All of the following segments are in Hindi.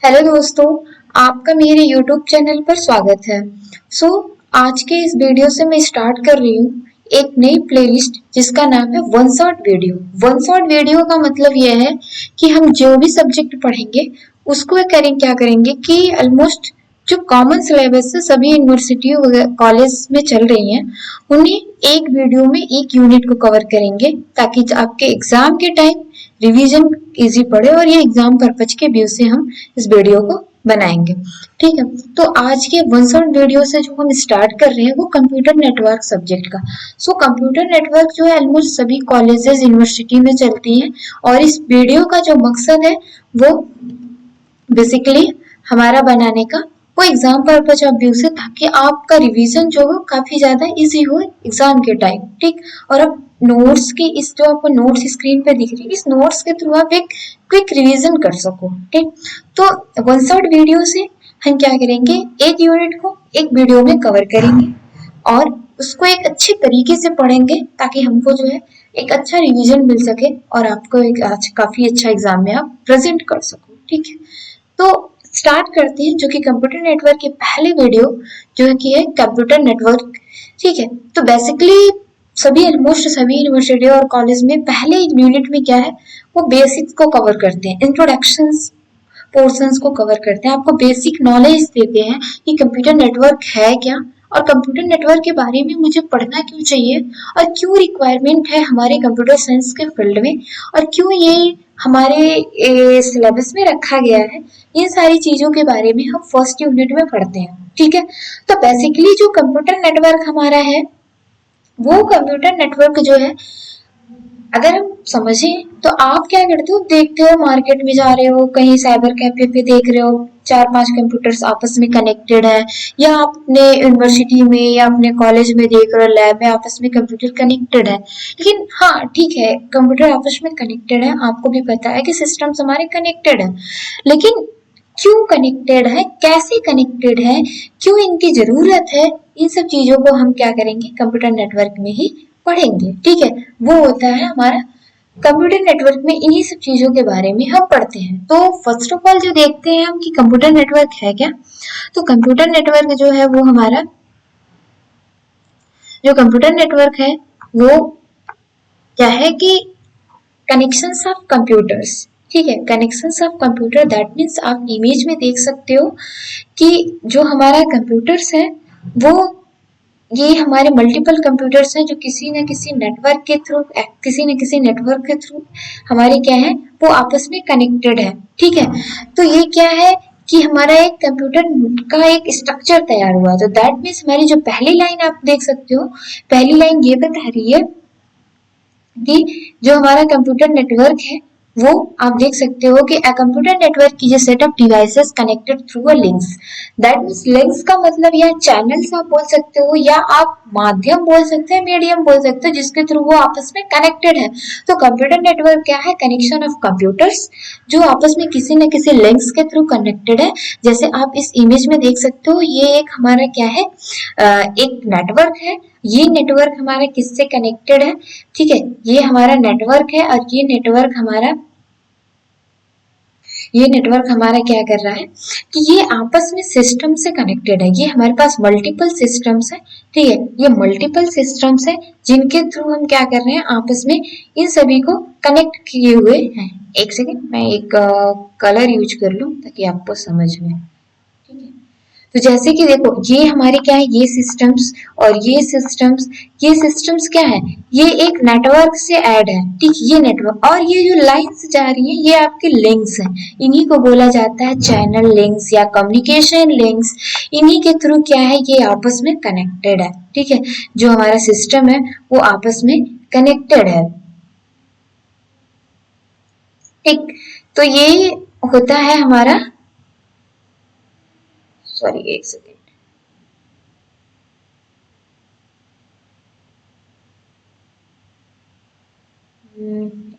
हेलो दोस्तों, आपका मेरे YouTube चैनल पर स्वागत है। आज के इस वीडियो से मैं स्टार्ट कर रही हूँ एक नई प्लेलिस्ट जिसका नाम है one shot video. One shot video का मतलब यह है कि हम जो भी सब्जेक्ट पढ़ेंगे उसको क्या करेंगे कि ऑलमोस्ट जो कॉमन सिलेबस है सभी यूनिवर्सिटी कॉलेज में चल रही हैं उन्हें एक वीडियो में एक यूनिट को कवर करेंगे ताकि आपके एग्जाम के टाइम रिवीजन इजी पड़े और ये एग्जाम पर्पज के व्यू से हम इस वीडियो को बनाएंगे। ठीक है, तो आज के वन शॉट वीडियो से जो हम स्टार्ट कर रहे हैं वो कंप्यूटर नेटवर्क सब्जेक्ट का। कंप्यूटर नेटवर्क जो है ऑलमोस्ट सभी कॉलेजेस यूनिवर्सिटी में चलती है और इस वीडियो का जो मकसद है वो बेसिकली हमारा बनाने का वो एग्जाम पर्पज ऑफ व्यू से ताकि आपका रिवीजन जो हो काफी ज्यादा इजी हो एग्जाम के टाइम। ठीक, और अब नोट्स की इस जो आपको नोट्स स्क्रीन पे दिख रही है इस नोट्स के थ्रू आप एक क्विक रिवीजन कर सको। ठीक, तो वन शॉट वीडियो से हम क्या करेंगे, एक यूनिट को एक वीडियो में कवर करेंगे और उसको एक अच्छे तरीके से पढ़ेंगे ताकि हमको जो है एक अच्छा रिवीजन मिल सके और आपको एक आज काफी अच्छा एग्जाम में आप प्रेजेंट कर सको। ठीक है, तो स्टार्ट करते हैं जो कि कंप्यूटर नेटवर्क के पहले वीडियो जो है कि है कंप्यूटर नेटवर्क। ठीक है, तो बेसिकली सभी ऑलमोस्ट सभी यूनिवर्सिटी और कॉलेज में पहले यूनिट में क्या है वो बेसिक्स को कवर करते हैं, इंट्रोडक्शंस पोर्शंस को कवर करते हैं, आपको बेसिक नॉलेज देते हैं कि कंप्यूटर नेटवर्क है क्या और कंप्यूटर नेटवर्क के बारे में मुझे पढ़ना क्यों चाहिए और क्यों रिक्वायरमेंट है हमारे कंप्यूटर साइंस के फील्ड में और क्यों ये हमारे सिलेबस में रखा गया है। ये सारी चीजों के बारे में हम फर्स्ट यूनिट में पढ़ते हैं। ठीक है, तो बेसिकली जो कंप्यूटर नेटवर्क हमारा है वो कंप्यूटर नेटवर्क जो है अगर हम समझें तो आप क्या करते हो, देखते हो मार्केट में जा रहे हो, कहीं साइबर कैफे पे देख रहे हो चार पांच कंप्यूटर्स आपस में कनेक्टेड है, या आप अपने यूनिवर्सिटी में या अपने कॉलेज में देख रहे हो लैब में आपस में कंप्यूटर कनेक्टेड है। लेकिन हाँ ठीक है, कंप्यूटर आपस में कनेक्टेड है, आपको भी पता है कि सिस्टम्स हमारे कनेक्टेड है, लेकिन क्यों कनेक्टेड है, कैसे कनेक्टेड है, क्यों इनकी जरूरत है, इन सब चीजों को हम क्या करेंगे कंप्यूटर नेटवर्क में ही पढ़ेंगे। ठीक है, वो होता है हमारा कंप्यूटर नेटवर्क में इन्हीं सब चीजों के बारे में हम पढ़ते हैं। तो फर्स्ट ऑफ ऑल जो देखते हैं हम कि कंप्यूटर नेटवर्क है क्या, तो कंप्यूटर नेटवर्क जो है वो हमारा जो कंप्यूटर नेटवर्क है वो क्या है कि कनेक्शंस ऑफ कंप्यूटर्स। ठीक है, connections of computer that means आप इमेज में देख सकते हो कि जो हमारा कंप्यूटर्स है वो ये हमारे मल्टीपल कंप्यूटर्स हैं जो किसी न किसी नेटवर्क के थ्रू हमारे क्या है वो आपस में कनेक्टेड है। ठीक है, तो ये क्या है कि हमारा एक कंप्यूटर का एक स्ट्रक्चर तैयार हुआ, तो दैट मीन्स हमारी जो पहली लाइन आप देख सकते हो, पहली लाइन ये बता रही है कि जो हमारा कंप्यूटर नेटवर्क है वो आप देख सकते हो कि कंप्यूटर नेटवर्क की जो set of devices connected through a links, that means links का मतलब या चैनल्स आप बोल सकते हो या आप माध्यम बोल सकते हैं, मीडियम बोल सकते हो जिसके थ्रू वो आपस में कनेक्टेड है। तो कंप्यूटर नेटवर्क क्या है, कनेक्शन ऑफ कंप्यूटर्स जो आपस में किसी न किसी लिंक्स के थ्रू कनेक्टेड है। जैसे आप इस इमेज में देख सकते हो ये एक हमारा क्या है एक नेटवर्क है, ये नेटवर्क हमारा किससे कनेक्टेड है। ठीक है, ये हमारा नेटवर्क है और ये नेटवर्क हमारा क्या कर रहा है कि ये आपस में सिस्टम से कनेक्टेड है, ये हमारे पास मल्टीपल सिस्टम्स है। ठीक है, ये मल्टीपल सिस्टम्स है जिनके थ्रू हम क्या कर रहे हैं आपस में इन सभी को कनेक्ट किए हुए हैं। एक सेकेंड मैं एक कलर यूज कर लूं ताकि आपको समझ में। ठीक है, तो जैसे कि देखो ये हमारे क्या है और ये सिस्टम्स क्या है, ये एक नेटवर्क से ऐड है। ठीक, ये नेटवर्क और ये जो लाइंस जा रही हैं ये आपके लिंक्स हैं, इन्हीं को बोला जाता है चैनल लिंक्स या कम्युनिकेशन लिंक्स। इन्हीं के थ्रू क्या है ये आपस में कनेक्टेड है। ठीक है, जो हमारा सिस्टम है वो आपस में कनेक्टेड है। ठीक, तो ये होता है हमारा, सॉरी एक सेकेंड,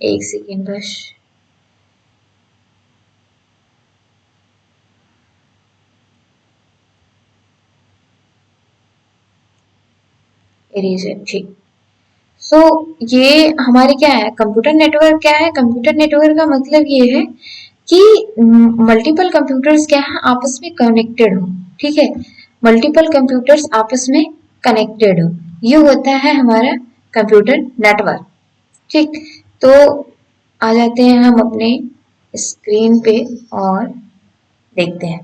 एक सेकेंड बस। इरेजर, ठीक। ये हमारे क्या है कंप्यूटर नेटवर्क, क्या है कंप्यूटर नेटवर्क का मतलब ये है कि मल्टीपल कंप्यूटर्स क्या है, आपस में कनेक्टेड हो। ठीक है, मल्टीपल कंप्यूटर्स आपस में कनेक्टेड हो, ये होता है हमारा कंप्यूटर नेटवर्क। ठीक, तो आ जाते हैं हम अपने स्क्रीन पे और देखते हैं।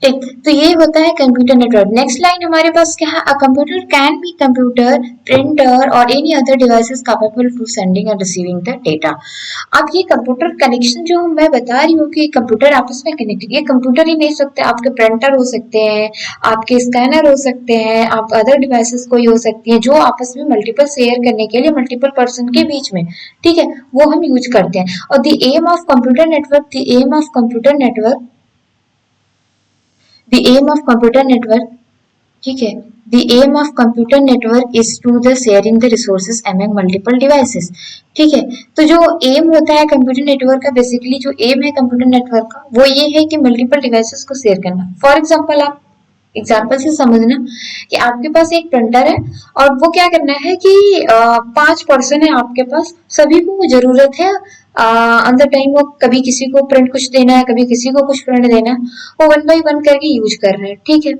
ठीक, तो ये होता है कंप्यूटर नेटवर्क। नेक्स्ट लाइन हमारे पास क्या है, a computer can be computer, printer और any other devices capable to sending and receiving the data. अब ये कंप्यूटर कनेक्शन जो मैं बता रही हूँ कि कंप्यूटर आपस में कनेक्टेड, ये कंप्यूटर ही नहीं सकते, आपके प्रिंटर हो सकते हैं, आपके स्कैनर हो सकते हैं, आप अदर डिवाइसेस कोई हो सकती है जो आपस में मल्टीपल शेयर करने के लिए मल्टीपल पर्सन के बीच में, ठीक है, वो हम यूज करते हैं। और the aim of computer network, the aim of computer network, the aim of computer network, ठीक है, the aim of computer network is to the sharing the resources among multiple devices। ठीक है, तो जो एम होता है कंप्यूटर नेटवर्क का, बेसिकली जो एम है कंप्यूटर नेटवर्क का वो ये है कि मल्टीपल डिवाइसेस को शेयर करना। फॉर एग्जांपल, आप एग्जाम्पल से समझना कि आपके पास एक प्रिंटर है और वो क्या करना है कि 5 पर्सन है आपके पास, सभी को जरूरत है ऑन द टाइम, वो कभी किसी को प्रिंट कुछ देना है, कभी किसी को कुछ प्रिंट देना है, वो 1 बाई 1 करके यूज कर रहे हैं। ठीक है,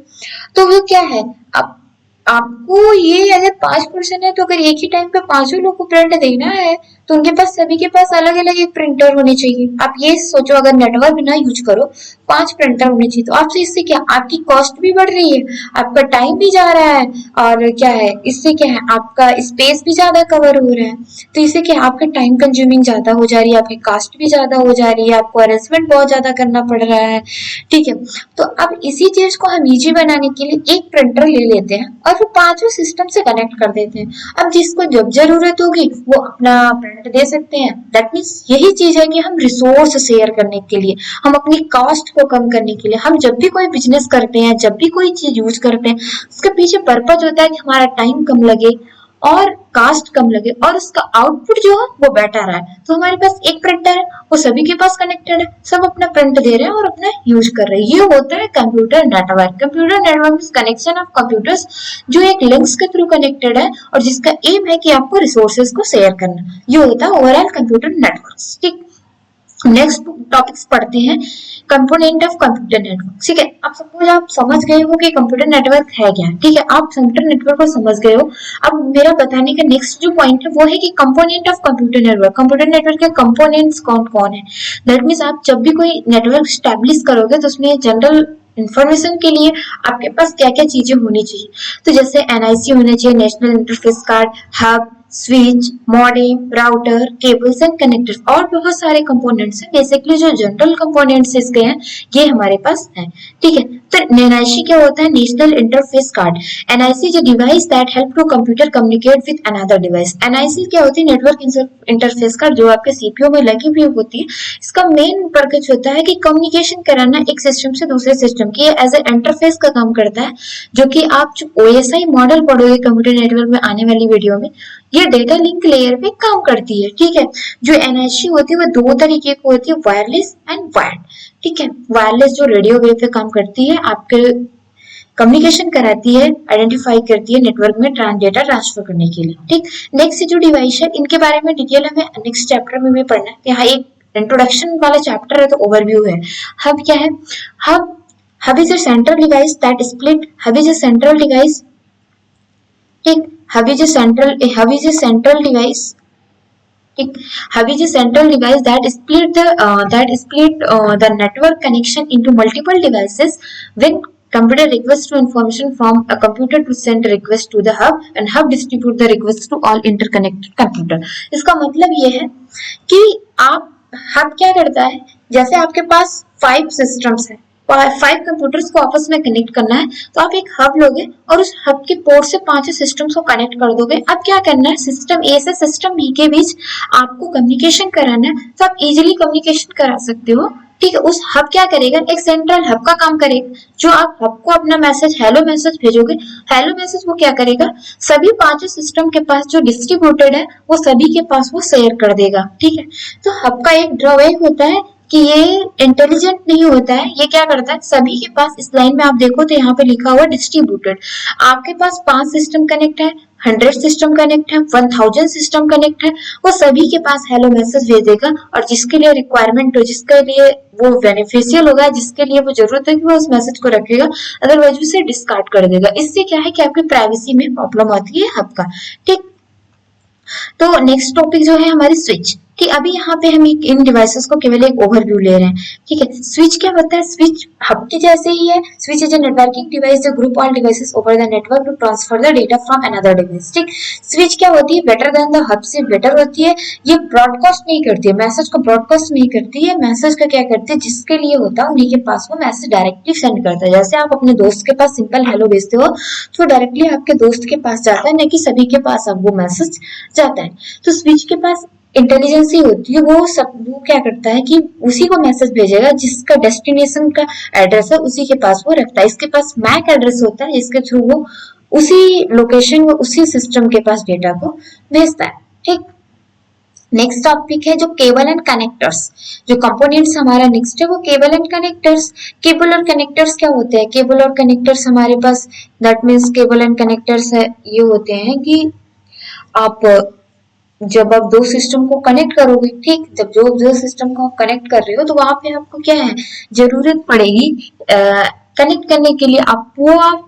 तो वो क्या है, अब आपको ये अगर 5 पर्सन है तो अगर एक ही टाइम पे 5 लोग को प्रिंट देना है तो उनके पास, सभी के पास अलग अलग एक प्रिंटर होने चाहिए। आप ये सोचो, अगर नेटवर्क ना यूज करो, 5 प्रिंटर होने चाहिए, तो आपसे इससे क्या, आपकी कॉस्ट भी बढ़ रही है, आपका टाइम भी जा रहा है, और क्या है इससे क्या है, आपका स्पेस भी ज्यादा कवर हो रहा है। तो इससे क्या, आपका टाइम कंज्यूमिंग ज्यादा हो जा रही है, आपकी कॉस्ट भी ज्यादा हो जा रही है, आपको अरेंजमेंट बहुत ज्यादा करना पड़ रहा है। ठीक है, तो अब इसी चीज को हम इजी बनाने के लिए एक प्रिंटर ले लेते हैं और फिर 5 सिस्टम से कनेक्ट कर देते हैं। अब जिसको जब जरूरत होगी वो अपना प्रिंट दे सकते हैं। दैट मीन्स यही चीज है कि हम रिसोर्स शेयर करने के लिए, हम अपनी कॉस्ट को कम करने के लिए, हम जब भी कोई बिजनेस करते हैं, जब भी कोई चीज यूज करते हैं, उसके पीछे पर्पज होता है कि हमारा टाइम कम लगे और कास्ट कम लगे और उसका आउटपुट जो है वो बेटर है। तो हमारे पास एक प्रिंटर है, वो सभी के पास कनेक्टेड है, सब अपना प्रिंट दे रहे हैं और अपना यूज कर रहे हैं। ये होता है computer network. Computer network is connection of computers जो एक लिंक्स के थ्रू कनेक्टेड है और जिसका एम है कि आपको रिसोर्सेज को शेयर करना। ये होता है ओवरऑल कंप्यूटर नेटवर्क। ठीक, नेक्स्ट टॉपिक्स पढ़ते हैं, कंपोनेंट ऑफ कंप्यूटर नेटवर्क। ठीक है, अब सपोज आप समझ गए हो कि कंप्यूटर नेटवर्क है क्या। ठीक है, आप कंप्यूटर नेटवर्क को समझ गए हो। अब मेरा बताने का नेक्स्ट जो पॉइंट है वो है कि component of computer network, computer network के कंपोनेंट्स कौन कौन है। दैट मीन्स आप जब भी कोई नेटवर्क स्टैब्लिश करोगे तो उसमें जनरल इंफॉर्मेशन के लिए आपके पास क्या क्या चीजें होनी चाहिए। तो जैसे एनआईसी होना चाहिए, national interface card, hub, switch, modem, router, cables and connectors, और बहुत सारे कंपोनेंट्स हैं। बेसिकली जो जनरल कंपोनेंट्स इसके हैं ये हमारे पास हैं। ठीक है, तो एनआईसी क्या होता है, national interface card. NIC is a device that help to computer communicate with another device. NIC क्या होती है, नेटवर्क इंटरफेस कार्ड, जो आपके सीपीयू में लगी हुई होती है। इसका मेन पर्पज होता है कि कम्युनिकेशन कराना एक सिस्टम से दूसरे सिस्टम की, एज ए इंटरफेस का काम करता है, जो कि आप जो ओएसआई मॉडल पढ़ोगे कंप्यूटर नेटवर्क में आने वाली वीडियो में, ये डेटा लिंक लेयर पे काम करती है। ठीक है, जो एनआईसी होती है वो 2 तरीके की होती है, वायरलेस एंड वायर्ड। ठीक है, वायरलेस जो रेडियो वेव पे काम करती है, आपके कम्युनिकेशन कराती है, आइडेंटिफाई करती है नेटवर्क में डेटा ट्रांसफर करने के लिए। ठीक, नेक्स्ट जो डिवाइस है इनके बारे में डिटेल हमें नेक्स्ट चैप्टर में भी पढ़ना है। यहाँ एक इंट्रोडक्शन वाला चैप्टर है तो ओवरव्यू है। हब क्या है, hub is a central device that split, hub is a central device. ठीक, hub is a central device. Hub is a central device that split the network connection into multiple devices. When computer requests to information from a computer to send a request to the hub and hub distribute the request to all interconnected computer. इसका मतलब ये है कि आप हब क्या करता है, जैसे आपके पास 5 सिस्टम्स है, 5 कंप्यूटर्स को आपस में कनेक्ट करना है, तो आप एक हब लोगे और उस हब के पोर्ट से 5 सिस्टम्स को कनेक्ट कर दोगे। अब क्या करना है, सिस्टम ए से सिस्टम बी के बीच आपको कम्युनिकेशन कराना है, तो आप इजीली कम्युनिकेशन करा सकते हो। ठीक है, उस हब क्या करेगा, एक सेंट्रल हब का काम करेगा, जो आप हब को अपना मैसेज हेलो मैसेज भेजोगे, हेलो मैसेज वो क्या करेगा, सभी 5 सिस्टम के पास जो डिस्ट्रीब्यूटेड है वो सभी के पास वो शेयर कर देगा। ठीक है, तो हब का एक ड्रॉबैक होता है कि ये इंटेलिजेंट नहीं होता है। ये क्या करता है, सभी के पास, इस लाइन में आप देखो तो यहाँ पे लिखा हुआ डिस्ट्रीब्यूटेड, आपके पास 5 सिस्टम कनेक्ट है, 100 सिस्टम कनेक्ट है, 1000 सिस्टम कनेक्ट है, वो सभी के पास हेलो मैसेज भेजेगा और जिसके लिए रिक्वायरमेंट हो, जिसके लिए वो बेनिफिशियल होगा, जिसके लिए वो जरूरत है कि वो उस मैसेज को रखेगा, अदरवाइज उसे डिस्कार्ड कर देगा। इससे क्या है कि आपकी प्राइवेसी में प्रॉब्लम आती है आपका। ठीक, तो नेक्स्ट टॉपिक जो है हमारी स्विच। ठीक, अभी यहाँ पे हम इन डिवाइसेस को केवल एक ओवरव्यू ले रहे हैं। ठीक है, स्विच क्या होता है? स्विच हब के जैसे ही है। Switch is a networking device जो group all devices over the network to transfer the data from another device. ठीक, स्विच क्या होती है? बेटर देन द हब से बेटर होती है। ये ब्रॉडकास्ट नहीं करती है, मैसेज को ब्रॉडकास्ट नहीं करती है। मैसेज का क्या करती है? जिसके लिए होता है उन्हीं के पास वो मैसेज डायरेक्टली सेंड करता है। जैसे आप अपने दोस्त के पास सिंपल हेलो भेजते हो तो डायरेक्टली आपके दोस्त के पास जाता है, न कि सभी के पास अब वो मैसेज जाता है। तो स्विच के पास इंटेलिजेंस ही होती है, वो क्या करता है कि उसी को मैसेज भेजेगा जिसका डेस्टिनेशन का एड्रेस है, उसी के पास वो रखता है। इसके पास मैक एड्रेस होता है जिसके थ्रू वो उसी लोकेशन में उसी सिस्टम के पास डेटा को भेजता है। ठीक, नेक्स्ट टॉपिक है जो केबल एंड कनेक्टर्स। जो कंपोनेंट्स हमारा नेक्स्ट है वो केबल एंड कनेक्टर्स। केबल और कनेक्टर्स क्या होते हैं? केबल और कनेक्टर्स हमारे पास, that means cable and connectors है ये होते हैं कि आप जब आप दो सिस्टम को कनेक्ट करोगे, ठीक, जब जो जो सिस्टम को आप कनेक्ट कर रहे हो तो वहां पे आपको क्या है, जरूरत पड़ेगी कनेक्ट करने के लिए। आप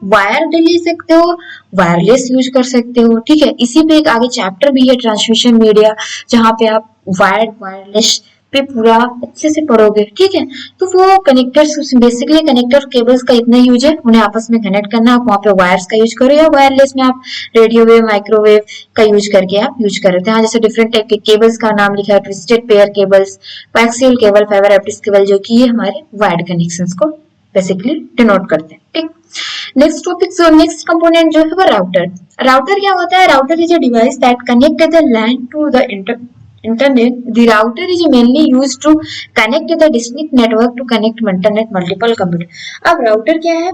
वायर ले सकते हो, वायरलेस यूज कर सकते हो। ठीक है, इसी पे एक आगे चैप्टर भी है ट्रांसमिशन मीडिया, जहाँ पे आप वायर्ड वायरलेस पे पूरा अच्छे से पढ़ोगे। ठीक है, तो वो कनेक्टर्स, बेसिकली कनेक्टर केबल्स का इतना यूज है, उन्हें आपस में कनेक्ट करना। आप वहाँ पे वायर्स का यूज करो या वायरलेस में आप रेडियो वेव, माइक्रोवेव का यूज करके आप यूज कर रहे थे। यहाँ जैसे डिफरेंट टाइप के केबल्स का नाम लिखा है, twisted pair cables, coaxial cable, fibre optics cable, जो कि ये हमारे वायर्ड कनेक्शंस को बेसिकली डिनोट करते हैं। ठीक, नेक्स्ट टॉपिक, नेक्स्ट कंपोनेंट जो है वो राउटर। राउटर क्या होता है? Router is a device that connect the LAN to the internet. The router is mainly used to connect the distinct network to connect internet multiple computer. अब राउटर क्या है?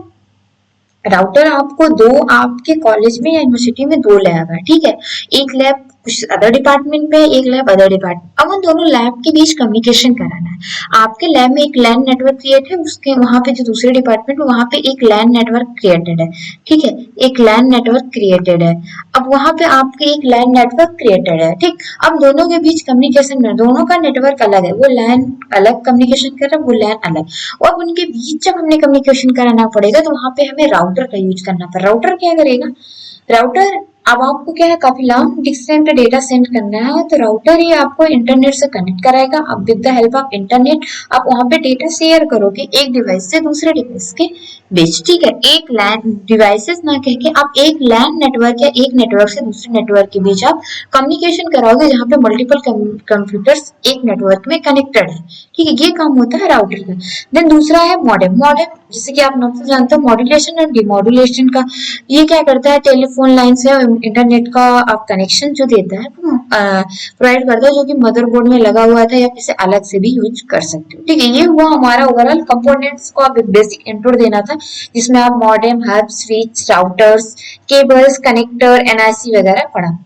राउटर आपको आपके कॉलेज में या यूनिवर्सिटी में 2 लैब है। ठीक है, एक लैब कुछ अदर डिपार्टमेंट में, एक लैब अदर डिपार्टमेंट। अब उन दोनों लैब के बीच कम्युनिकेशन कराना है। आपके लैब में एक लैन नेटवर्क क्रिएट है, उसके वहां पे जो दूसरे डिपार्टमेंट में वहां पे एक लैन नेटवर्क क्रिएटेड है। ठीक है, एक लैन नेटवर्क क्रिएटेड है। अब वहां पे आपके एक लैन नेटवर्क क्रिएटेड है। ठीक, अब दोनों के बीच कम्युनिकेशन में, दोनों का नेटवर्क अलग है, वो लैन अलग कम्युनिकेशन कर रहा है, वो लैन अलग, और उनके बीच जब हमने कम्युनिकेशन कराना पड़ेगा तो वहां पे हमें राउटर का यूज करना पड़ेगा। राउटर क्या करेगा? राउटर, अब आपको क्या है, काफी लॉन्ग डिस्टेंस पे डेटा सेंड करना है, तो राउटर ही आपको इंटरनेट से कनेक्ट कराएगा। अब with the help of internet आप वहां पे डेटा शेयर करोगे एक डिवाइस से दूसरे डिवाइस के बीच। ठीक है, एक लैन डिवाइसेस ना कह के आप एक लैन नेटवर्क या एक नेटवर्क से दूसरे नेटवर्क के बीच आप कम्युनिकेशन कराओगे, जहाँ पे मल्टीपल कंप्यूटर्स एक नेटवर्क में कनेक्टेड है। ठीक है, ये काम होता है राउटर का। देन दूसरा है मॉडेम। मॉडेम जैसे कि आप नाम से जानते हो, मॉड्यूलेशन और डिमॉड्यूलेशन का। ये क्या करता है? टेलीफोन लाइन से इंटरनेट का आप कनेक्शन जो देता है प्रोवाइड करता है, जो कि मदरबोर्ड में लगा हुआ था, या किसी अलग से भी यूज कर सकते हो। ठीक है, ये हुआ हमारा ओवरऑल कंपोनेंट्स को आप एक बेसिक इंट्रो देना था, जिसमें आप modem, hub, switch, routers, cables, connector, NIC वगैरह पढ़ा।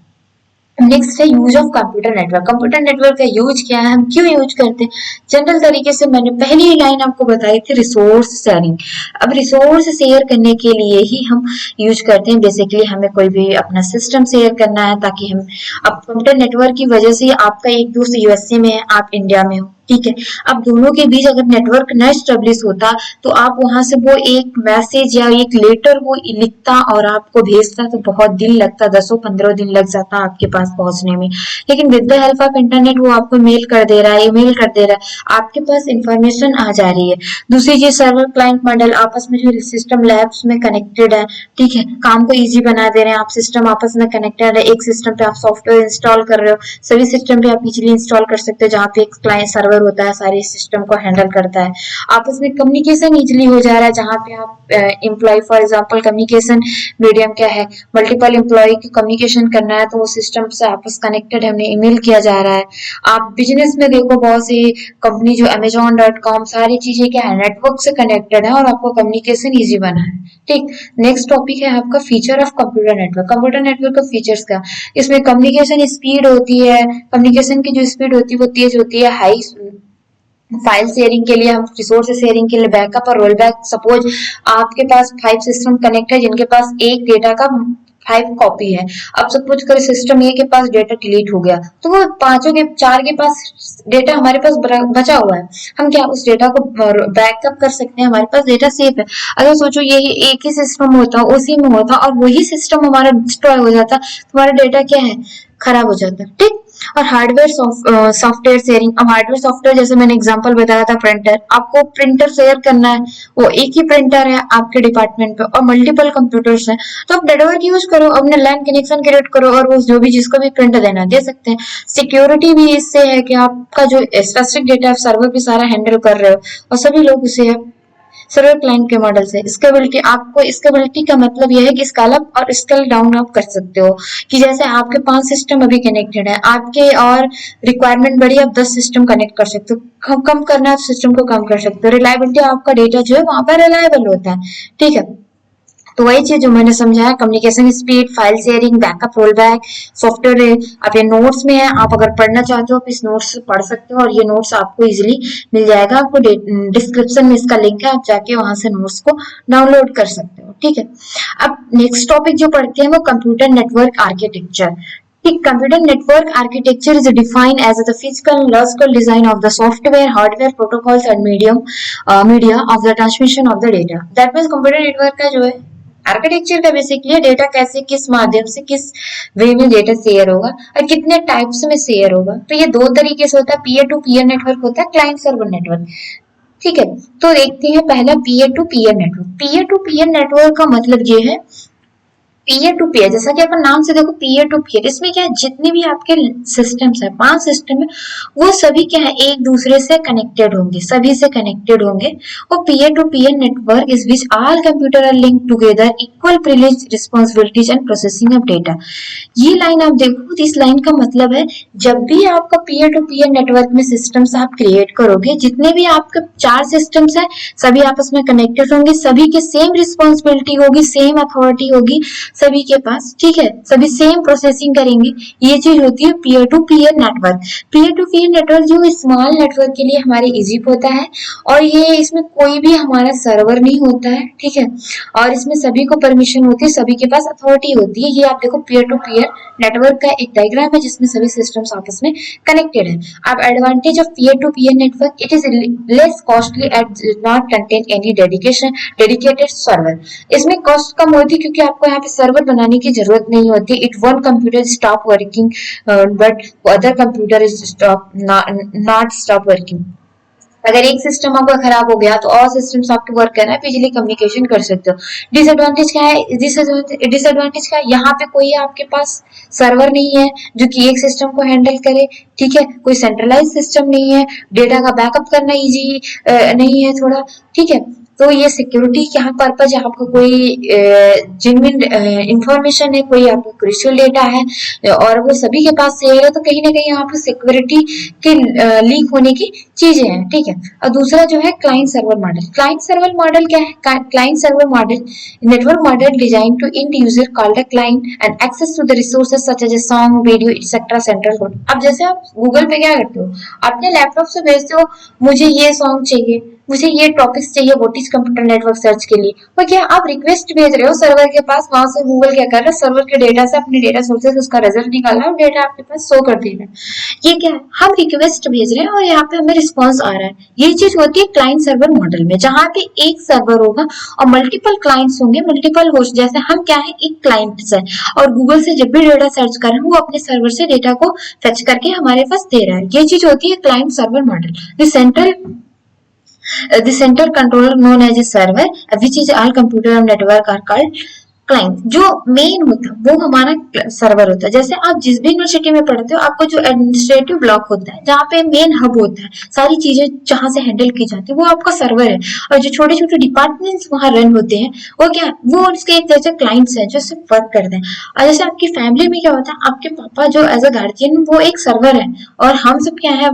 नेक्स्ट है use of computer network. Computer network का यूज क्या है, हम क्यों यूज करते हैं? जनरल तरीके से मैंने पहली ही लाइन आपको बताई थी, रिसोर्स शेयरिंग। अब रिसोर्स शेयर करने के लिए ही हम यूज करते हैं। बेसिकली हमें कोई भी अपना सिस्टम शेयर करना है, ताकि हम, अब कंप्यूटर नेटवर्क की वजह से आपका एक दोस्त यूएसए में है, आप इंडिया में हो। ठीक है, अब दोनों के बीच अगर नेटवर्क न स्टेब्लिश होता तो आप वहां से वो एक मैसेज या एक लेटर वो लिखता और आपको भेजता तो बहुत दिन लगता, 10-15 दिन लग जाता आपके पास पहुंचने में। लेकिन with the help of internet वो आपको मेल कर दे रहा है, ईमेल कर दे रहा है, आपके पास इंफॉर्मेशन आ जा रही है। दूसरी चीज, सर्वर क्लाइंट मॉडल, आपस में जो सिस्टम लैब्स में कनेक्टेड है। ठीक है, काम को इजी बना दे रहे हैं, आप सिस्टम आपस में कनेक्टेड है। एक सिस्टम पे आप सॉफ्टवेयर इंस्टॉल कर रहे हो, सभी सिस्टम पे आप इजीली इंस्टॉल कर सकते हो, जहाँ पे एक क्लाइंट सर्वर होता है, सारे सिस्टम को हैंडल करता है। आपस में कम्युनिकेशन इजीली हो जा रहा है, जहाँ पे आप employ, for example communication medium क्या है, मल्टीपल एम्प्लॉय की कम्युनिकेशन करना है तो वो सिस्टम से आपस कनेक्टेड है, हमने ईमेल किया जा रहा है। आप बिजनेस में देखो, बहुत सी कंपनी जो Amazon.com, सारी चीजें क्या है, नेटवर्क से कनेक्टेड है और आपको कम्युनिकेशन ईजी बना है। ठीक, नेक्स्ट टॉपिक है आपका feature of computer network. Computer network का फीचर्स का, इसमें कम्युनिकेशन स्पीड होती है, कम्युनिकेशन की जो स्पीड होती है वो तेज होती है, हाई फाइल शेयरिंग के लिए, हम रिसोर्स शेयरिंग के लिए, बैकअप और रोल बैक। सपोज आपके पास 5 सिस्टम कनेक्ट है जिनके पास एक डेटा का 5 कॉपी है। अब सपोज करें सिस्टम ए के पास डेटा डिलीट हो गया तो वो पांचों के 4 के पास डेटा हमारे पास बचा हुआ है, हम क्या उस डेटा को बैकअप कर सकते हैं, हमारे पास डेटा सेफ है। अगर सोचो यही एक ही सिस्टम होता, उसी में होता और वही सिस्टम हमारा डिस्ट्रॉय हो जाता तो हमारा डेटा क्या है, खराब हो जाता। ठीक। और हार्डवेयर सॉफ्टवेयर शेयरिंग, अब हार्डवेयर सॉफ्टवेयर जैसे मैंने एग्जांपल बताया था, प्रिंटर, आपको प्रिंटर शेयर करना है, वो एक ही प्रिंटर है आपके डिपार्टमेंट पे और मल्टीपल कंप्यूटर्स हैं, तो आप नेटवर्क यूज करो, अपने लैन कनेक्शन क्रिएट करो और वो जो भी जिसको भी प्रिंटर देना दे सकते हैं। सिक्योरिटी भी इससे है कि आपका जो स्पेसिफिक डेटा सर्वर भी सारा हैंडल कर रहे हो और सभी लोग उसे सर्वर क्लाइंट के मॉडल से। स्केलेबिलिटी, आपको स्केलेबिलिटी का मतलब यह है कि स्केल अप और स्केल डाउन आप कर सकते हो, कि जैसे आपके 5 सिस्टम अभी कनेक्टेड है, आपके और रिक्वायरमेंट बढ़ी, आप 10 सिस्टम कनेक्ट कर सकते हो, कम करना है सिस्टम को कम कर सकते हो। रिलायबिलिटी, आपका डेटा जो है वहां पर रिलायबल होता है। ठीक है, तो वही चीज जो मैंने समझाया, communication speed, file sharing, backup, rollback, software. आप ये नोट्स में है, आप अगर पढ़ना चाहते हो आप इस नोट्स से पढ़ सकते हो और ये नोट्स आपको इजीली मिल जाएगा, आपको डिस्क्रिप्शन में इसका लिंक है, आप जाके वहां से नोट्स को डाउनलोड कर सकते हो। ठीक है, अब नेक्स्ट टॉपिक जो पढ़ते हैं वो computer network architecture. Computer network architecture is defined as the physical and logical design of the software, hardware, protocols and media of the transmission of the data. That means computer network का जो है आर्किटेक्चर का बेसिकली डेटा कैसे, किस माध्यम से, किस वे में डेटा शेयर होगा और कितने टाइप्स में शेयर होगा। तो ये 2 तरीके से होता है, पीयर टू पीयर नेटवर्क होता है, क्लाइंट सर्वर नेटवर्क। ठीक है, तो देखते हैं पहला peer to peer network. Peer to peer network का मतलब ये है, पीयर टू पीयर, जैसा कि अपन नाम से देखो पीयर टू पीयर, इसमें क्या है, जितने भी आपके सिस्टम्स है, 5 सिस्टम है, वो सभी क्या है, एक दूसरे से कनेक्टेड होंगे, सभी से कनेक्टेड होंगे। और peer to peer network is which all computer are linked together, equal privilege, responsibilities and processing of data. ये लाइन आप देखो, इस लाइन का मतलब है जब भी आपका पीयर टू पीयर नेटवर्क में सिस्टम्स आप क्रिएट करोगे, जितने भी आपके 4 सिस्टम्स है सभी आपस में कनेक्टेड होंगे, सभी के सेम रिस्पांसिबिलिटी होगी, सेम अथॉरिटी होगी सभी के पास। ठीक है, सभी सेम प्रोसेसिंग करेंगे, ये चीज होती है peer to peer network. Peer to peer network जो स्मॉल नेटवर्क के लिए हमारे इजी होता है और ये इसमें कोई भी हमारा सर्वर नहीं होता है। ठीक है, और इसमें सभी को परमिशन होती है, सभी के पास अथॉरिटी होती है। ये आप देखो पीयर टू पीयर नेटवर्क का एक डायग्राम है जिसमें सभी सिस्टम्स आपस में कनेक्टेड है। अब advantage of peer to peer network, it is less costly and not contain any dedicated server. इसमें कॉस्ट कम होती है क्योंकि आपको यहाँ पे सर्वर बनाने की जरूरत नहीं होती। It one computer stop working but other computer is not stop working. अगर एक सिस्टम आपका खराब हो गया तो और सिस्टम्स आपके वर्क कर रहा है, इजीली कम्युनिकेशन कर सकते हो। डिसएडवांटेज क्या है, डिसएडवांटेज क्या है, यहाँ पे कोई आपके पास सर्वर नहीं है जो कि एक सिस्टम को हैंडल करे। ठीक है, कोई सेंट्रलाइज सिस्टम नहीं है, डेटा का बैकअप करना इजी नहीं है थोड़ा। ठीक है, तो ये सिक्योरिटी क्या पर्पज है, आपको कोई जेन्युइन इंफॉर्मेशन है, कोई आपको क्रूशियल डेटा है और वो सभी के पास शेयर है, तो कहीं ना कहीं यहाँ पे सिक्योरिटी के लीक होने की चीजें हैं। ठीक है, और दूसरा जो है client server model. Client server model क्या है, client server model network model design to end user called a client and access to the resources such as a song, video etcetera central code. अब जैसे आप गूगल पे क्या करते हो, अपने लैपटॉप से भेजते हो मुझे ये सॉन्ग चाहिए, मुझे ये टॉपिक्स चाहिए, what is computer network search के लिए, और क्या आप रिक्वेस्ट भेज रहे हो सर्वर के पास, वहां से गूगल क्या कर रहा है, सर्वर के डेटा से अपने डेटा सोर्सेस उसका रिजल्ट निकाल रहा है और डेटा आपके पास शो कर दे रहा है। ये क्या है, हम रिक्वेस्ट भेज रहे हैं और यहाँ पे हमें रिस्पॉन्स आ रहा है। ये चीज होती है क्लाइंट सर्वर मॉडल में, जहाँ पे एक सर्वर होगा और मल्टीपल क्लाइंट्स होंगे, मल्टीपल होस्ट। जैसे हम क्या है, एक क्लाइंट है और गूगल से जब भी डेटा सर्च कर रहे हैं वो अपने सर्वर से डेटा को फेच करके हमारे पास दे रहा है। ये चीज होती है client server model. The central controller known as a server, which is all computer and network are called client. जो मेन होता है वो हमारा सर्वर होता है। जैसे आप जिस भी यूनिवर्सिटी में पढ़ते हो, आपको जो एडमिनिस्ट्रेटिव ब्लॉक होता है, जहाँ पे मेन हब होता है, सारी चीजें जहाँ से हैंडल की जाती है, वो आपका सर्वर है। और जो छोटे छोटे डिपार्टमेंट्स वहाँ रन होते हैं वो क्या, वो उसके एक जैसे क्लाइंट्स है जो सिर्फ वर्क करते हैं। और जैसे आपकी फैमिली में क्या होता है, आपके पापा जो एज अ गार्जियन वो एक सर्वर है और हम सब क्या है,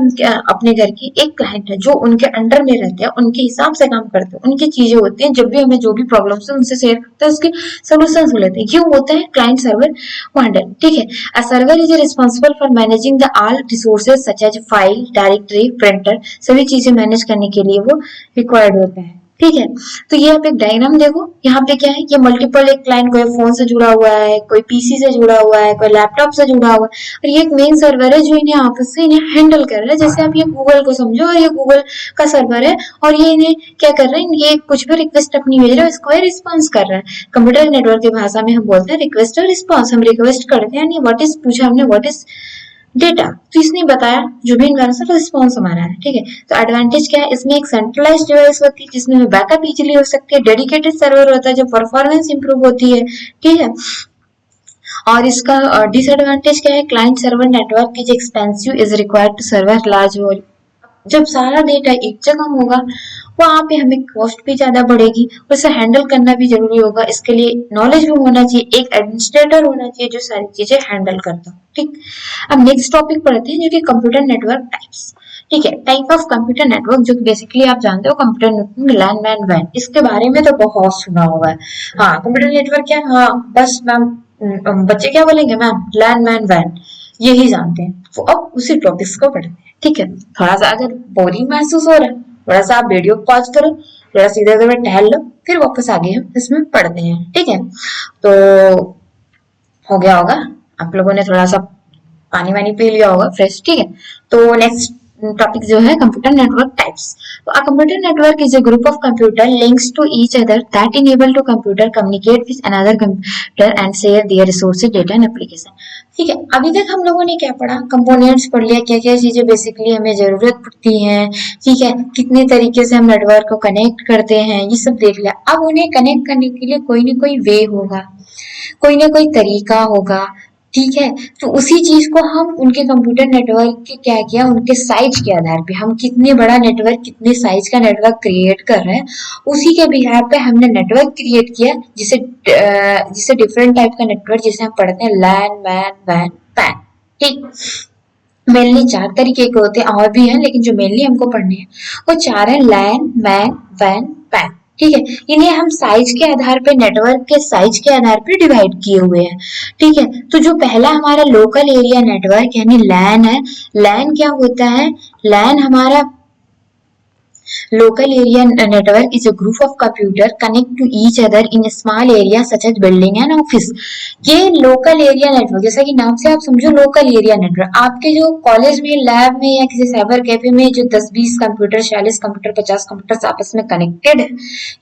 अपने घर की एक क्लाइंट है जो उनके अंडर में रहते हैं, उनके हिसाब से काम करते हैं, उनकी चीजें होती हैं, जब भी हमें जो भी प्रॉब्लम है उनसे शेयर करते हैं, उसके सॉल्यूशंस लेते हैं। क्यों होता है क्लाइंट सर्वर मॉडल। ठीक है, a server is responsible for managing the all resources such as file, directory, printer, सभी चीजें मैनेज करने के लिए वो रिक्वायर्ड होता है। ठीक है। तो ये आप एक डायग्राम देखो, यहाँ पे क्या है, ये मल्टीपल एक क्लाइंट कोई फोन से जुड़ा हुआ है, कोई पीसी से जुड़ा हुआ है, कोई लैपटॉप से जुड़ा हुआ है, और ये एक मेन सर्वर है जो इन्हें आपस में इन्हें हैंडल कर रहा है। जैसे आप ये गूगल को समझो, और ये गूगल का सर्वर है, और ये इन्हें क्या कर रहा है, ये कुछ भी रिक्वेस्ट अपनी भेज रहा है, इसको ये रिस्पॉन्स कर रहा है। कंप्यूटर नेटवर्क की भाषा में हम बोलते हैं रिक्वेस्ट और रिस्पॉन्स। हम रिक्वेस्ट करते हैं, व्हाट इज पूछा हमने, व्हाट इज डेटा, तो इसने बताया जो भी इनका आंसर रिस्पॉन्स हमारा है। ठीक है, तो एडवांटेज क्या है, इसमें एक सेंट्रलाइज डिवाइस होती है जिसमें बैकअप इजीली हो सकती है, डेडिकेटेड सर्वर होता है जो परफॉर्मेंस इंप्रूव होती है। ठीक है, और इसका डिसएडवांटेज क्या है, client server network is expensive, is required to server large volume. जब सारा डेटा एक जगह होगा वहां पे हमें कॉस्ट भी ज्यादा बढ़ेगी, और इसे हैंडल करना भी जरूरी होगा। इसके लिए नॉलेज भी होना चाहिए, एक एडमिनिस्ट्रेटर होना चाहिए जो सारी चीजें हैंडल करता हो। ठीक, अब नेक्स्ट टॉपिक पढ़ते हैं जो कि कंप्यूटर नेटवर्क टाइप्स। ठीक है, टाइप ऑफ कंप्यूटर नेटवर्क, जो बेसिकली आप जानते हो कंप्यूटर नेटवर्क लैन मैन वैन, इसके बारे में तो बहुत सुना हुआ है। हाँ, कंप्यूटर नेटवर्क क्या, हाँ बस मैम बच्चे क्या बोलेंगे मैम, लैन मैन वैन, यही जानते हैं। तो अब उसी टॉपिक्स को पढ़ते हैं। ठीक है, थोड़ा सा अगर बोरिंग महसूस हो रहा है, थोड़ा सा आप वीडियो पॉज करो, थोड़ा सा इधर उधर टहल लो, फिर वापस आगे हम इसमें पढ़ते हैं। ठीक है, तो हो गया होगा, आप लोगों ने थोड़ा सा पानी वानी पी लिया होगा फ्रेश। ठीक है, तो नेक्स्ट टॉपिक जो है कंप्यूटर नेटवर्क टाइप्स। तो a computer network is a group of computer links to each other that enable to computer communicate with another computer and share their resources, data and application. ठीक है, अभी तक हम लोगों ने क्या पढ़ा, कंपोनेंट्स पढ़ लिया, क्या क्या चीजें बेसिकली हमें जरूरत पड़ती हैं। ठीक है, कितने तरीके से हम नेटवर्क को कनेक्ट करते हैं, ये सब देख लिया। अब उन्हें कनेक्ट करने के लिए कोई ना कोई वे होगा, कोई ना कोई तरीका होगा। ठीक है, तो उसी चीज को हम उनके कंप्यूटर नेटवर्क के क्या किया, उनके साइज के आधार पे, हम कितने बड़ा नेटवर्क, कितने साइज का नेटवर्क क्रिएट कर रहे हैं, उसी के बिहार पे हमने नेटवर्क क्रिएट किया, जिसे जिसे डिफरेंट टाइप का नेटवर्क जिसे हम पढ़ते हैं लैन मैन वैन पैन। ठीक, मेनली 4 तरीके के होते हैं, और भी हैं लेकिन जो मेनली हमको पढ़ने हैं वो 4 है, लैन मैन वैन पैन। ठीक है, इन्हें हम साइज के आधार पे, नेटवर्क के साइज के आधार पे डिवाइड किए हुए हैं। ठीक है, तो जो पहला हमारा लोकल एरिया नेटवर्क यानी लैन है, लैन क्या होता है, लैन हमारा local area network is a group of computer connect to each other in a small area such as building and office। ये लोकल एरिया नेटवर्क, जैसा कि नाम से आप समझो लोकल एरिया नेटवर्क, आपके जो कॉलेज में, लैब में या किसी साइबर कैफे में जो 10-20 कंप्यूटर, 40 कंप्यूटर, 50 कंप्यूटर आपस में कनेक्टेड है,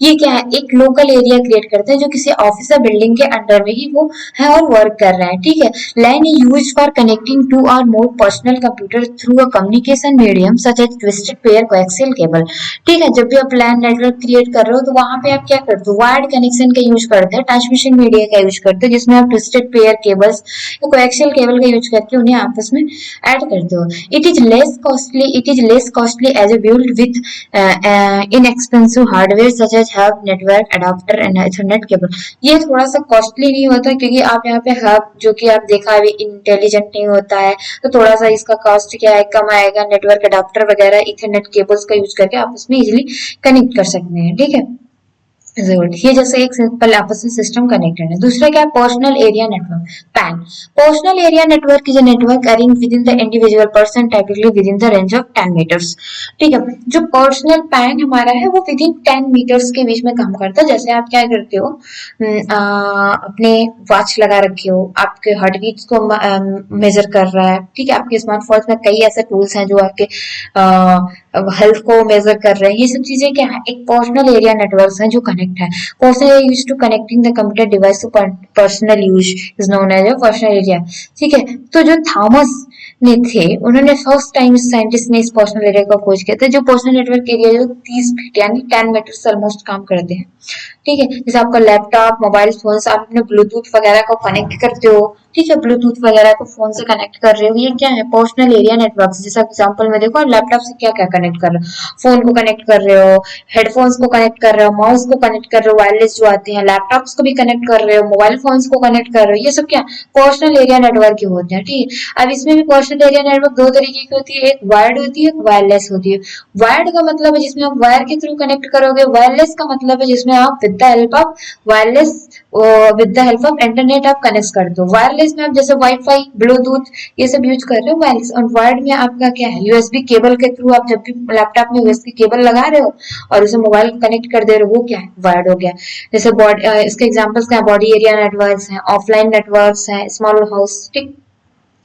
ये क्या है, एक लोकल एरिया क्रिएट करते हैं जो किसी ऑफिस या बिल्डिंग के अंडर में ही वो है और वर्क कर रहा है। ठीक है, LAN is used for connecting two or more personal computers through a communication medium such as twisted pair coaxial cable। ठीक है, जब भी आप लैन नेटवर्क क्रिएट कर रहे हो तो वहां पे आप क्या करते हो, वायर्ड कनेक्शन का यूज करते हैं, ट्रांसमिशन मीडिया का यूज करते हो, जिसमें आप ट्विस्टेड पेयर केबल्स या कोएक्सियल केबल का यूज करके उन्हें आपस में ऐड करते हो। It is less costly as a build with inexpensive hardware such as hub, network adapter and ethernet cable. ये थोड़ा सा कॉस्टली नहीं होता क्योंकि आप यहाँ पे हब, जो कि आप देखा अभी इंटेलिजेंट नहीं होता है, तो थोड़ा सा इसका कॉस्ट क्या है, कम आएगा। नेटवर्क अडॉप्टर वगैरह इथरनेट केबल्स का यूज करके आप उसमें इजिली कनेक्ट कर सकते हैं। ठीक है, ये जैसे एक सिंपल आपस में सिस्टम कनेक्टेड है। दूसरा क्या है, personal area network PAN. Personal area network is a network arrange with in the individual person, typically with in the range of 10 metres. ठीक है, जो पर्सनल पैन हमारा है वो विद इन 10 मीटर्स के बीच में काम करता है। जैसे आप क्या करते हो, अपने वॉच लगा रखे हो, आपके हार्ट बीट्स को मेजर कर रहा है। ठीक है, आपके स्मार्टफोन में कई ऐसे टूल्स हैं जो आपके हेल्थ को मेजर कर रहे हैं। ये सब चीजें क्या है, एक पर्सनल एरिया नेटवर्क है जो कनेक्ट है। Personal area used to connecting the computer device to personal use is known as a personal area. ठीक है, तो जो थॉमस ने थे, उन्होंने फर्स्ट टाइम साइंटिस्ट ने इस पर्सनल एरिया का खोज किया था। जो पर्सनल नेटवर्क एरिया जो 30 फीट यानी 10 मीटर से ऑलमोस्ट काम करते हैं। ठीक है, जैसे आपका लैपटॉप, मोबाइल फोन, आप अपने ब्लूटूथ वगैरह को कनेक्ट करते हो। ठीक है, ब्लूटूथ वगैरह को फोन से कनेक्ट कर रहे हो, ये क्या है, पर्सनल एरिया नेटवर्क। जैसे एग्जांपल में देखो, लैपटॉप से क्या क्या कनेक्ट कर रहे हो, फोन को कनेक्ट कर रहे हो, हेडफोन्स को कनेक्ट कर रहे हो, माउस को कनेक्ट कर रहे हो, वायरलेस जो आते हैं, लैपटॉप्स को भी कनेक्ट कर रहे हो, मोबाइल फोन्स को कनेक्ट कर रहे हो, ये सब क्या पर्सनल एरिया नेटवर्क के होते हैं। ठीक है, अब इसमें भी पर्सनल इंस्टेंट एरिया नेटवर्क दो तरीके की होती है, एक वायर्ड होती है, एक वायरलेस होती है। वायर्ड का मतलब है जिसमें आप वायर के थ्रू कनेक्ट करोगे, वायरलेस का मतलब है जिसमें आप with the help of wireless with the help of internet आप कनेक्ट करते हो। वायरलेस में आप जैसे वाईफाई, ब्लूटूथ ये सब यूज कर रहे हो वायरलेस। और वायर्ड में आपका क्या है, यूएसबी केबल के थ्रू आप जब भी लैपटॉप में यूएसबी केबल लगा रहे हो और उसे मोबाइल को कनेक्ट कर दे रहे हो, वो क्या है, वायर्ड हो गया। जैसे इसके एग्जांपल्स क्या है, बॉडी एरिया नेटवर्क्स हैं, ऑफलाइन नेटवर्क्स हैं, स्मॉल हाउस, ठीक।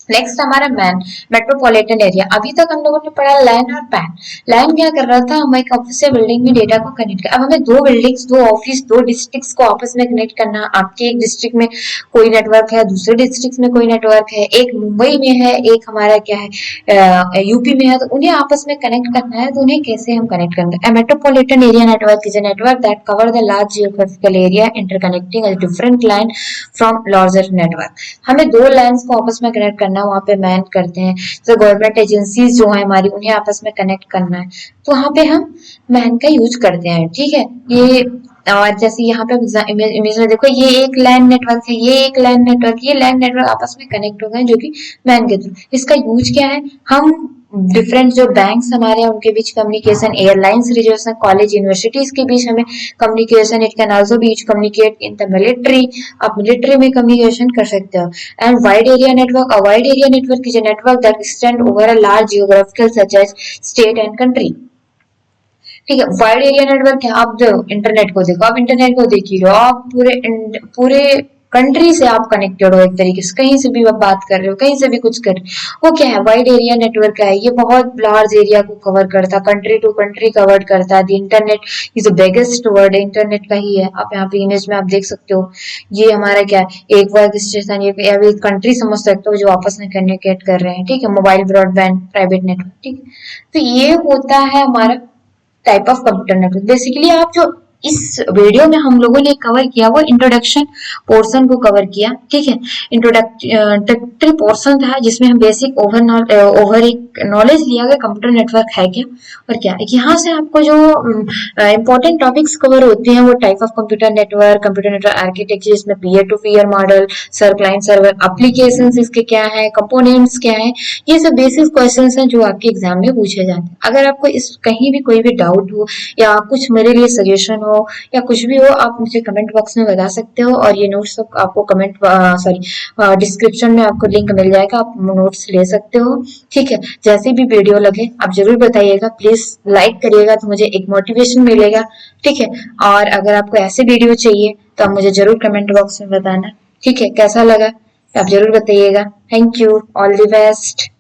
नेक्स्ट हमारा मैन, मेट्रोपॉलिटन एरिया। अभी तक हम लोगों ने पढ़ा लैन और पैन। लैन क्या कर रहा था, हम एक ऑफिस से बिल्डिंग में डेटा को कनेक्ट कर, अब हमें दो बिल्डिंग्स, दो ऑफिस, दो डिस्ट्रिक्ट्स को आपस में कनेक्ट करना। आपके एक डिस्ट्रिक्ट में कोई नेटवर्क है, दूसरे डिस्ट्रिक्ट में कोई नेटवर्क है, एक मुंबई में है, एक हमारा क्या है यूपी में है, तो उन्हें आपस में कनेक्ट करना है, तो उन्हें कैसे हम कनेक्ट करेंगे। Metropolitan area network is a network that cover the large geographical area interconnecting a different line from larger network। हमें दो लाइंस को आपस में कनेक्ट करना, वहां पे मैन करते हैं। तो गवर्नमेंट एजेंसीज जो है हमारी, उन्हें आपस में कनेक्ट करना है, तो वहां पे हम मैन का यूज करते हैं, ठीक है। ये और जैसे यहाँ पे इमेज में देखो, ये एक लैन नेटवर्क है, ये एक लैन नेटवर्क, ये लैन नेटवर्क आपस में कनेक्ट हो गए जो कि मैन के थ्रू। इसका यूज क्या है, हम डिफरेंट जो बैंक्स हमारे हैं उनके बीच communication, airlines reservation, college universities के बीच हमें कम्युनिकेशन, इट कैन आल्सो बीच कम्युनिकेट इन द मिलिट्री, आप मिलिट्री में कम्युनिकेशन कर सकते हो। And wide area network, a wide area network is a network that extend over a large geographical such as state and country, ठीक है। वाइड एरिया नेटवर्क है, आप इंटरनेट को देखो, आप इंटरनेट को देख ही रहे हो, आप पूरे पूरे कंट्री से आप कनेक्टेड हो एक तरीके से, कहीं से भी आप बात कर रहे हो, कहीं से भी कुछ कर रहे हो, वो क्या है, वाइड एरिया नेटवर्क है। ये बहुत लार्ज एरिया को कवर करता है, कंट्री टू कंट्री कवर करता है। Internet is the biggest word, internet का ही है। आप यहाँ पे इमेज में आप देख सकते हो, ये हमारा क्या है, एक वर्क स्टेशन, ये कंट्री समझ सकते हो जो आपस में कम्युनिकेट कर रहे हैं, ठीक है। मोबाइल ब्रॉडबैंड प्राइवेट नेटवर्क, ठीक है। तो ये होता है हमारा type of computer network. Basically आप जो इस वीडियो में हम लोगों ने कवर किया वो इंट्रोडक्शन पोर्शन को कवर किया, ठीक है। इंट्रोडक्टरी पोर्शन था जिसमें हम बेसिक ओवर एक नॉलेज लिया गया कंप्यूटर नेटवर्क है क्या और क्या। यहाँ से आपको जो इंपॉर्टेंट टॉपिक्स कवर होते हैं वो type of computer network architecture, इसमें peer to peer model, sir client server, applications इसके क्या है, कंपोनेंट्स क्या है, ये सब बेसिक क्वेश्चंस हैं जो आपके एग्जाम में पूछे जाते हैं। अगर आपको इस कहीं भी कोई भी डाउट हो या कुछ मेरे लिए सजेशन हो या कुछ भी हो, आप मुझे कमेंट बॉक्स में बता सकते हो। और ये नोट्स आपको डिस्क्रिप्शन में आपको लिंक मिल जाएगा, आप नोट्स ले सकते हो, ठीक है। जैसे भी वीडियो लगे आप जरूर बताइएगा, प्लीज लाइक करिएगा तो मुझे एक मोटिवेशन मिलेगा, ठीक है। और अगर आपको ऐसे वीडियो चाहिए तो आप मुझे जरूर कमेंट बॉक्स में बताना, ठीक है। कैसा लगा आप जरूर बताइएगा। Thank you, all the best.